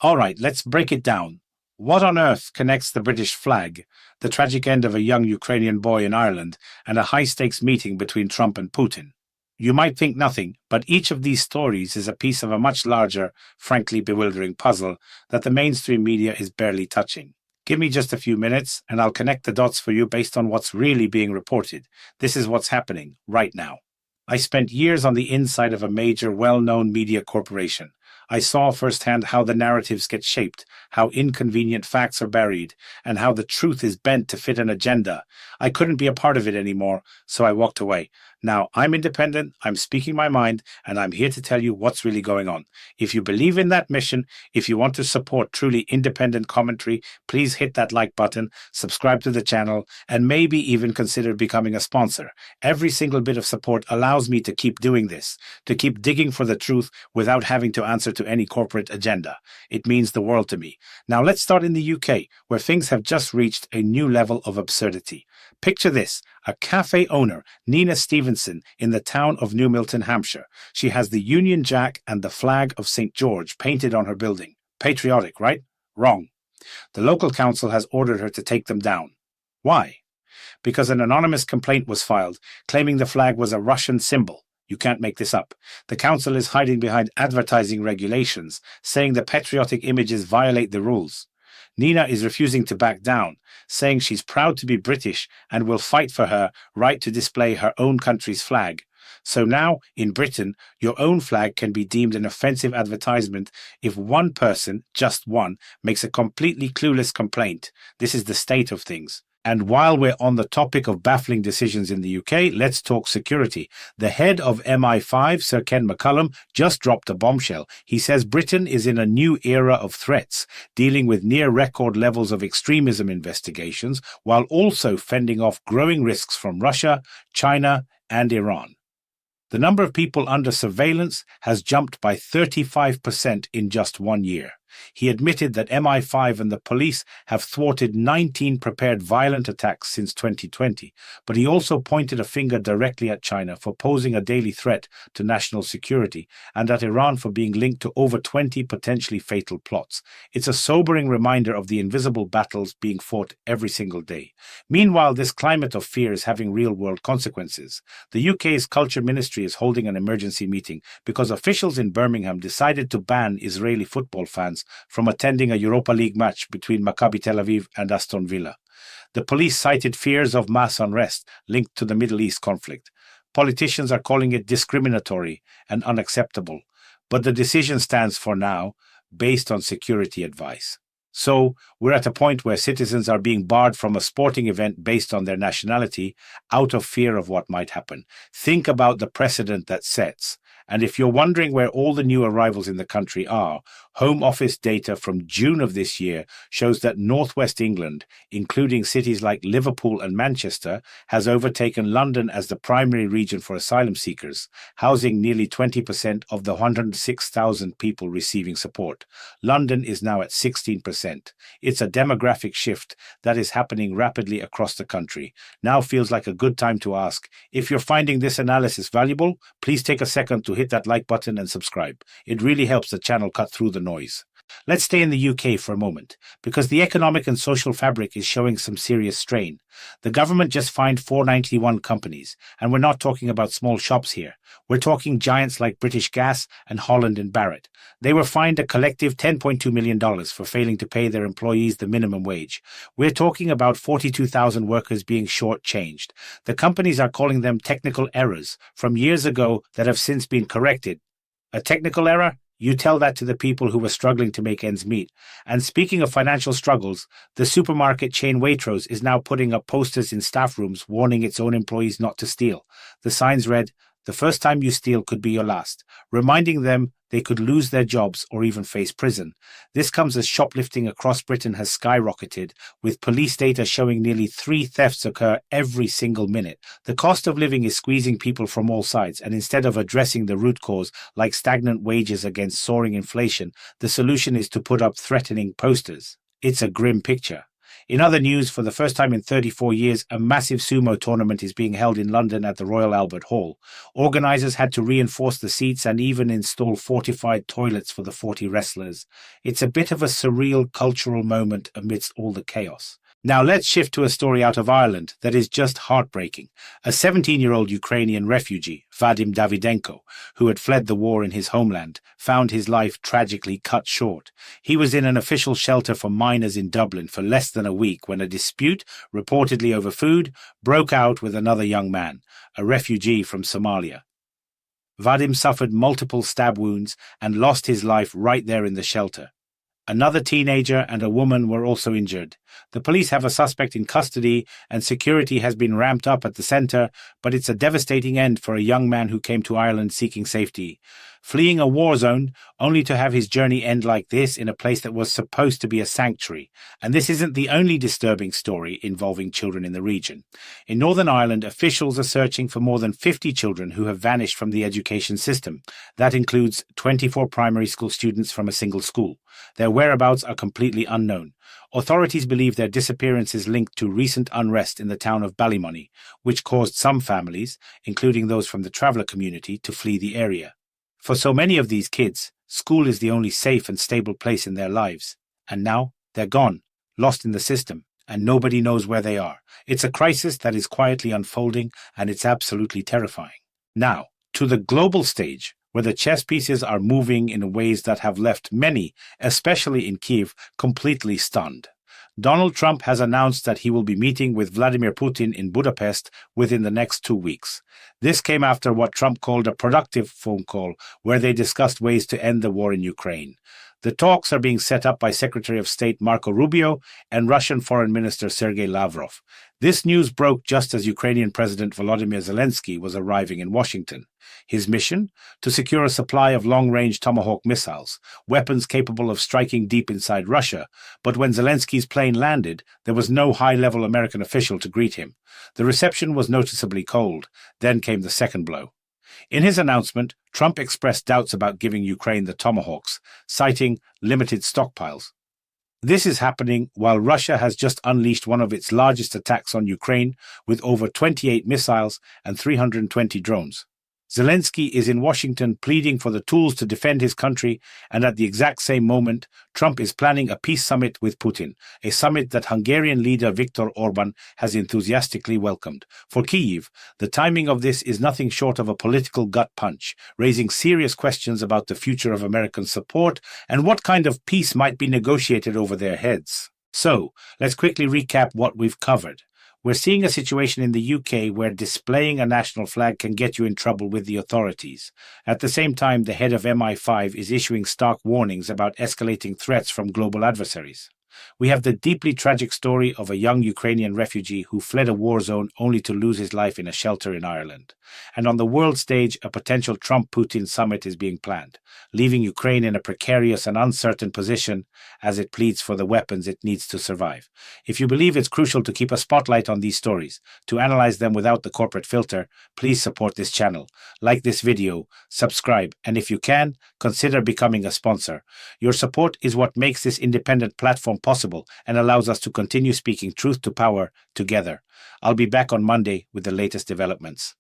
All right, let's break it down. What on earth connects the British flag, the tragic end of a young Ukrainian boy in Ireland, and a high stakes meeting between Trump and Putin? You might think nothing, but each of these stories is a piece of a much larger, frankly bewildering puzzle that the mainstream media is barely touching. Give me just a few minutes, and I'll connect the dots for you based on what's really being reported. This is what's happening right now. I spent years on the inside of a major, well-known media corporation. I saw firsthand how the narratives get shaped, how inconvenient facts are buried, and how the truth is bent to fit an agenda. I couldn't be a part of it anymore, so I walked away. Now, I'm independent, I'm speaking my mind, and I'm here to tell you what's really going on. If you believe in that mission, if you want to support truly independent commentary, please hit that like button, subscribe to the channel, and maybe even consider becoming a sponsor. Every single bit of support allows me to keep doing this, to keep digging for the truth without having to answer to any corporate agenda. It means the world to me. Now let's start in the UK, where things have just reached a new level of absurdity. Picture this, a cafe owner, Nina Stevenson, in the town of New Milton, Hampshire. She has the Union Jack and the flag of St. George painted on her building. Patriotic, right? Wrong. The local council has ordered her to take them down. Why? Because an anonymous complaint was filed, claiming the flag was a Russian symbol. You can't make this up. The council is hiding behind advertising regulations, saying the patriotic images violate the rules. Nina is refusing to back down, saying she's proud to be British and will fight for her right to display her own country's flag. So now, in Britain, your own flag can be deemed an offensive advertisement if one person, just one, makes a completely clueless complaint. This is the state of things. And while we're on the topic of baffling decisions in the UK, let's talk security. The head of MI5, Sir Ken McCullum, just dropped a bombshell. He says Britain is in a new era of threats, dealing with near-record levels of extremism investigations, while also fending off growing risks from Russia, China, and Iran. The number of people under surveillance has jumped by 35% in just 1 year. He admitted that MI5 and the police have thwarted 19 prepared violent attacks since 2020, but he also pointed a finger directly at China for posing a daily threat to national security and at Iran for being linked to over 20 potentially fatal plots. It's a sobering reminder of the invisible battles being fought every single day. Meanwhile, this climate of fear is having real-world consequences. The UK's Culture Ministry is holding an emergency meeting because officials in Birmingham decided to ban Israeli football fans from attending a Europa League match between Maccabi Tel Aviv and Aston Villa. The police cited fears of mass unrest linked to the Middle East conflict. Politicians are calling it discriminatory and unacceptable, but the decision stands for now, based on security advice. So, we're at a point where citizens are being barred from a sporting event based on their nationality out of fear of what might happen. Think about the precedent that sets. And if you're wondering where all the new arrivals in the country are, Home Office data from June of this year shows that northwest England, including cities like Liverpool and Manchester, has overtaken London as the primary region for asylum seekers, housing nearly 20% of the 106,000 people receiving support. London is now at 16%. It's a demographic shift that is happening rapidly across the country. Now feels like a good time to ask, if you're finding this analysis valuable, please take a second to hit that like button and subscribe. It really helps the channel cut through the noise. Let's stay in the UK for a moment, because the economic and social fabric is showing some serious strain. The government just fined 491 companies, and we're not talking about small shops here. We're talking giants like British Gas and Holland and Barrett. They were fined a collective $10.2 million for failing to pay their employees the minimum wage. We're talking about 42,000 workers being shortchanged. The companies are calling them technical errors from years ago that have since been corrected. A technical error? You tell that to the people who were struggling to make ends meet. And speaking of financial struggles, the supermarket chain Waitrose is now putting up posters in staff rooms warning its own employees not to steal. The signs read, "The first time you steal could be your last," reminding them they could lose their jobs or even face prison. This comes as shoplifting across Britain has skyrocketed, with police data showing nearly 3 thefts occur every single minute. The cost of living is squeezing people from all sides, and instead of addressing the root cause, like stagnant wages against soaring inflation, the solution is to put up threatening posters. It's a grim picture. In other news, for the first time in 34 years, a massive sumo tournament is being held in London at the Royal Albert Hall. Organisers had to reinforce the seats and even install fortified toilets for the 40 wrestlers. It's a bit of a surreal cultural moment amidst all the chaos. Now let's shift to a story out of Ireland that is just heartbreaking. A 17-year-old Ukrainian refugee, Vadim Davydenko, who had fled the war in his homeland, found his life tragically cut short. He was in an official shelter for minors in Dublin for less than a week when a dispute, reportedly over food, broke out with another young man, a refugee from Somalia. Vadim suffered multiple stab wounds and lost his life right there in the shelter. Another teenager and a woman were also injured. The police have a suspect in custody and security has been ramped up at the centre, but it's a devastating end for a young man who came to Ireland seeking safety. Fleeing a war zone, only to have his journey end like this in a place that was supposed to be a sanctuary. And this isn't the only disturbing story involving children in the region. In Northern Ireland, officials are searching for more than 50 children who have vanished from the education system. That includes 24 primary school students from a single school. Their whereabouts are completely unknown. Authorities believe their disappearance is linked to recent unrest in the town of Ballymoney, which caused some families, including those from the traveller community, to flee the area. For so many of these kids, school is the only safe and stable place in their lives. And now they're gone, lost in the system, and nobody knows where they are. It's a crisis that is quietly unfolding, and it's absolutely terrifying. Now, to the global stage, where the chess pieces are moving in ways that have left many, especially in Kyiv, completely stunned. Donald Trump has announced that he will be meeting with Vladimir Putin in Budapest within the next 2 weeks. This came after what Trump called a productive phone call, where they discussed ways to end the war in Ukraine. The talks are being set up by Secretary of State Marco Rubio and Russian Foreign Minister Sergei Lavrov. This news broke just as Ukrainian President Volodymyr Zelensky was arriving in Washington. His mission? To secure a supply of long-range Tomahawk missiles, weapons capable of striking deep inside Russia. But when Zelensky's plane landed, there was no high-level American official to greet him. The reception was noticeably cold. Then came the second blow. In his announcement, Trump expressed doubts about giving Ukraine the Tomahawks, citing limited stockpiles. This is happening while Russia has just unleashed one of its largest attacks on Ukraine with over 28 missiles and 320 drones. Zelensky is in Washington pleading for the tools to defend his country, and at the exact same moment, Trump is planning a peace summit with Putin, a summit that Hungarian leader Viktor Orban has enthusiastically welcomed. For Kyiv, the timing of this is nothing short of a political gut punch, raising serious questions about the future of American support and what kind of peace might be negotiated over their heads. So, let's quickly recap what we've covered. We're seeing a situation in the UK where displaying a national flag can get you in trouble with the authorities. At the same time, the head of MI5 is issuing stark warnings about escalating threats from global adversaries. We have the deeply tragic story of a young Ukrainian refugee who fled a war zone only to lose his life in a shelter in Ireland. And on the world stage, a potential Trump-Putin summit is being planned, leaving Ukraine in a precarious and uncertain position as it pleads for the weapons it needs to survive. If you believe it's crucial to keep a spotlight on these stories, to analyze them without the corporate filter, please support this channel. Like this video, subscribe, and if you can, consider becoming a sponsor. Your support is what makes this independent platform possible and allows us to continue speaking truth to power together. I'll be back on Monday with the latest developments.